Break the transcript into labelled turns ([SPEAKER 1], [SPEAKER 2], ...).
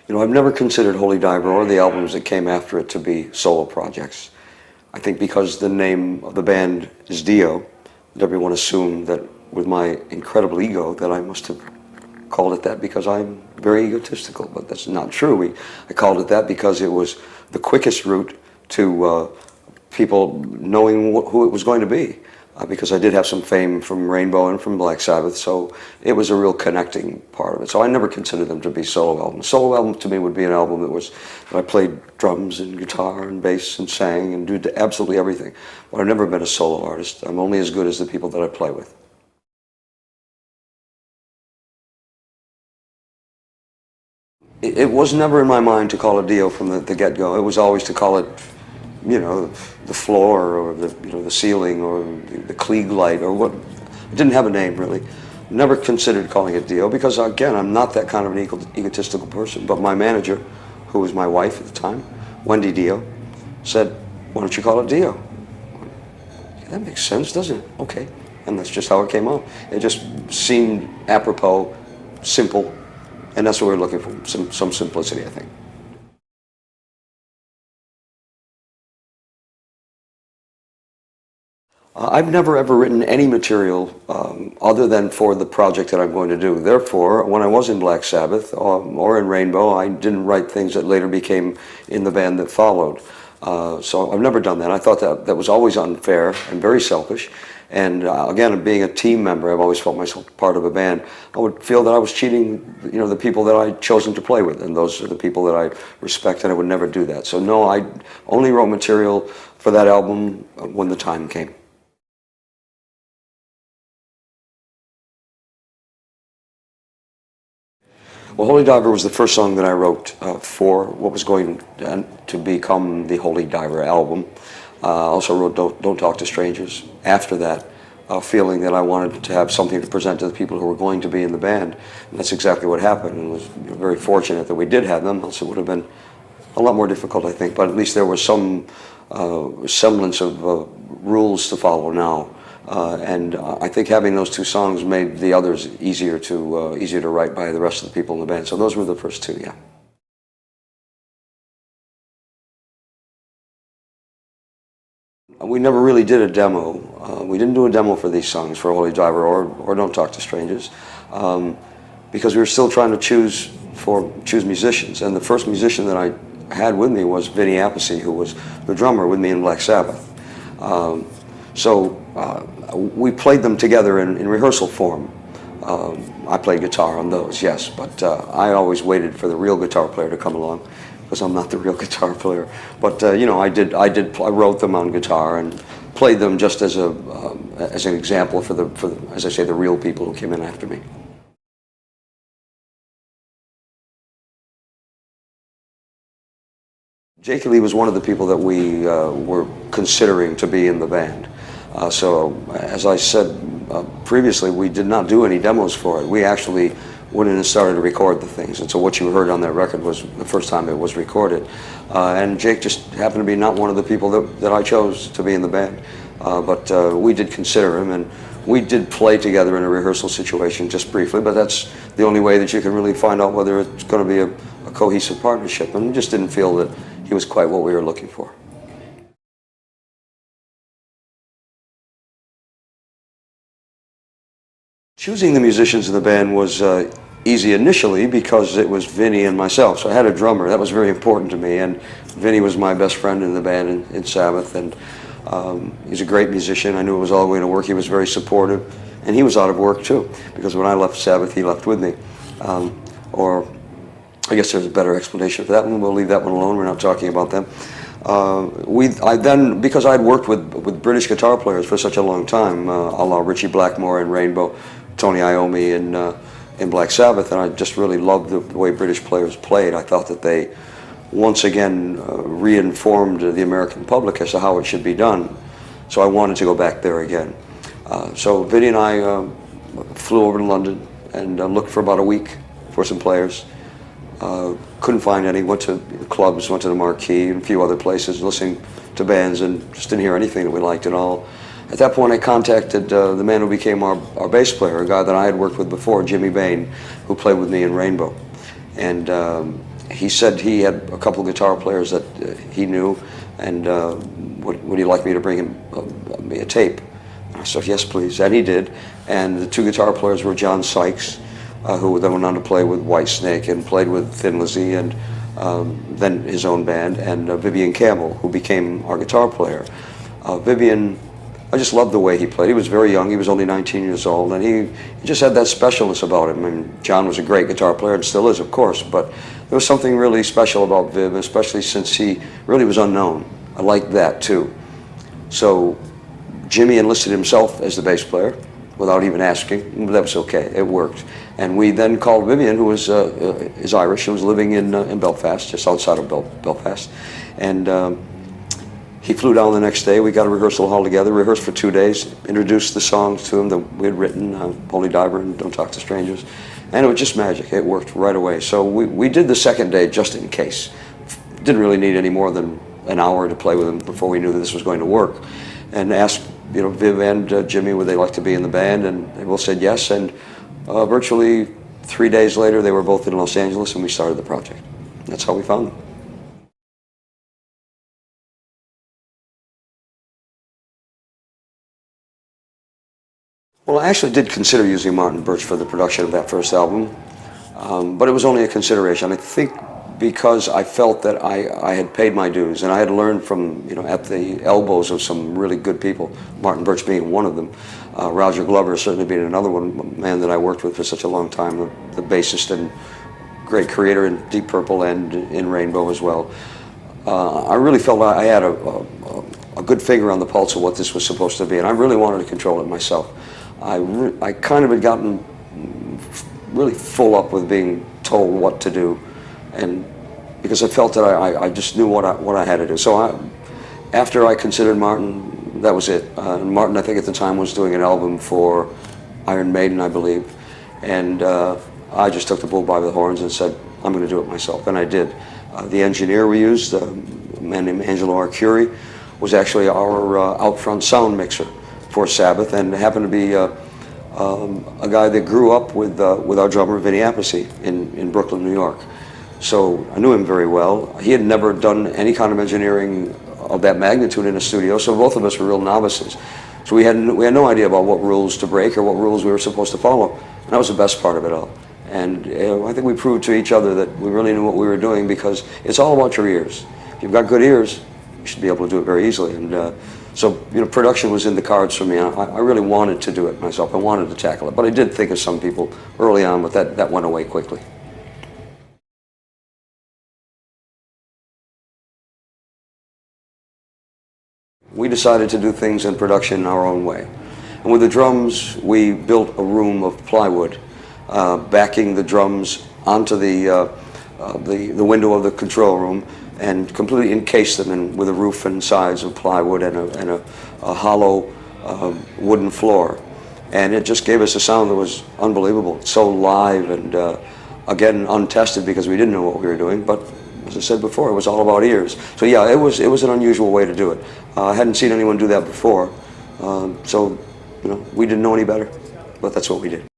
[SPEAKER 1] You know, I've never considered Holy Diver or the albums that came after it to be solo projects. I think because the name of the band is Dio, that everyone assumed that with my incredible ego that I must have called it that because I'm very egotistical, but that's not true. I called it that because it was the quickest route to people knowing who it was going to be. Because I did have some fame from Rainbow and from Black Sabbath, so it was a real connecting part of it. So I never considered them to be solo albums. Solo album to me would be an album that I played drums and guitar and bass and sang and did absolutely everything. But I've never been a solo artist. I'm only as good as the people that I play with. It was never in my mind to call it Dio from the get-go. It was always to call it, you know, the floor or the ceiling or the Klieg light or what. It didn't have a name really. Never considered calling it Dio because again, I'm not that kind of an egotistical person. But my manager, who was my wife at the time, Wendy Dio, said, "Why don't you call it Dio?" Yeah, that makes sense, doesn't it? Okay, and that's just how it came out. It just seemed apropos, simple, and that's what we're looking for. Some simplicity, I think. I've never ever written any material other than for the project that I'm going to do. Therefore, when I was in Black Sabbath or in Rainbow, I didn't write things that later became in the band that followed. So I've never done that. I thought that was always unfair and very selfish. And again, being a team member, I've always felt myself part of a band. I would feel that I was cheating, you know, the people that I'd chosen to play with, and those are the people that I respect, and I would never do that. So no, I only wrote material for that album when the time came. Well, Holy Diver was the first song that I wrote for what was going to become the Holy Diver album. I also wrote Don't Talk to Strangers after that, feeling that I wanted to have something to present to the people who were going to be in the band. And that's exactly what happened, and was very fortunate that we did have them, else it would have been a lot more difficult, I think. But at least there was some semblance of rules to follow now. And I think having those two songs made the others easier to write by the rest of the people in the band. So those were the first two, yeah. We never really did a demo. We didn't do a demo for these songs, for Holy Diver or Don't Talk to Strangers, because we were still trying to choose musicians. And the first musician that I had with me was Vinny Appice, who was the drummer with me in Black Sabbath. We played them together in rehearsal form. I played guitar on those, yes, but I always waited for the real guitar player to come along, because I'm not the real guitar player. But you know, I wrote them on guitar and played them just as an example for as I say, the real people who came in after me. Jake Lee was one of the people that we were considering to be in the band. So, as I said previously, we did not do any demos for it. We actually went in and started to record the things. And so what you heard on that record was the first time it was recorded. And Jake just happened to be not one of the people that I chose to be in the band. But we did consider him, and we did play together in a rehearsal situation just briefly, but that's the only way that you can really find out whether it's going to be a cohesive partnership. And we just didn't feel that he was quite what we were looking for. Choosing the musicians in the band was easy initially because it was Vinny and myself. So I had a drummer. That was very important to me. And Vinny was my best friend in the band in Sabbath. And he's a great musician. I knew it was all going to work. He was very supportive. And he was out of work too, because when I left Sabbath, he left with me. Or I guess there's a better explanation for that one. We'll leave that one alone. We're not talking about them. Because I'd worked with British guitar players for such a long time, a la Ritchie Blackmore in Rainbow, Tony Iommi in Black Sabbath, and I just really loved the way British players played. I thought that they once again reinformed the American public as to how it should be done. So I wanted to go back there again. So Vinny and I flew over to London and looked for about a week for some players. Couldn't find any, went to clubs, went to the Marquee and a few other places, listening to bands, and just didn't hear anything that we liked at all. At that point I contacted the man who became our bass player, a guy that I had worked with before, Jimmy Bain, who played with me in Rainbow. And he said he had a couple of guitar players that he knew, and would he like me to bring him me a tape? I said, yes, please, and he did. And the two guitar players were John Sykes, who then went on to play with Whitesnake and played with Thin Lizzy and then his own band, and Vivian Campbell, who became our guitar player. Vivian, I just loved the way he played. He was very young. He was only 19 years old, and he just had that specialness about him. I mean, John was a great guitar player and still is, of course, but there was something really special about Viv, especially since he really was unknown. I liked that, too. So Jimmy enlisted himself as the bass player without even asking. That was okay. It worked. And we then called Vivian, who is Irish, who was living in Belfast, just outside of Belfast. And he flew down the next day. We got a rehearsal hall together, rehearsed for 2 days, introduced the songs to him that we had written, Holy Diver and Don't Talk to Strangers. And it was just magic. It worked right away. So we did the second day just in case. Didn't really need any more than an hour to play with him before we knew that this was going to work. And asked, you know, Viv and Jimmy would they like to be in the band, and they both said yes. And virtually 3 days later, they were both in Los Angeles, and we started the project. That's how we found them. Well, I actually did consider using Martin Birch for the production of that first album, but it was only a consideration. I think because I felt that I had paid my dues, and I had learned from, you know, at the elbows of some really good people, Martin Birch being one of them, Roger Glover certainly being another one, man that I worked with for such a long time, the bassist and great creator in Deep Purple and in Rainbow as well. I really felt I had a good finger on the pulse of what this was supposed to be, and I really wanted to control it myself. I kind of had gotten really full up with being told what to do, and because I felt that I just knew what I had to do. So after I considered Martin, that was it. And Martin, I think at the time, was doing an album for Iron Maiden, I believe, and I just took the bull by the horns and said, I'm going to do it myself, and I did. The engineer we used, a man named Angelo Arcuri, was actually our out front sound mixer for Sabbath, and happened to be a guy that grew up with our drummer Vinny Appice in Brooklyn, New York. So I knew him very well. He had never done any kind of engineering of that magnitude in a studio, so both of us were real novices. So we had no idea about what rules to break or what rules we were supposed to follow, and that was the best part of it all. And I think we proved to each other that we really knew what we were doing, because it's all about your ears. If you've got good ears, you should be able to do it very easily. And so, you know, production was in the cards for me. I really wanted to do it myself. I wanted to tackle it. But I did think of some people early on, but that went away quickly. We decided to do things in production our own way. And with the drums, we built a room of plywood, backing the drums onto the window of the control room, and completely encased them with a roof and sides of plywood and a hollow wooden floor. And it just gave us a sound that was unbelievable, so live and, again, untested because we didn't know what we were doing. But as I said before, it was all about ears. So yeah, it was an unusual way to do it. I hadn't seen anyone do that before. So, you know, we didn't know any better, but that's what we did.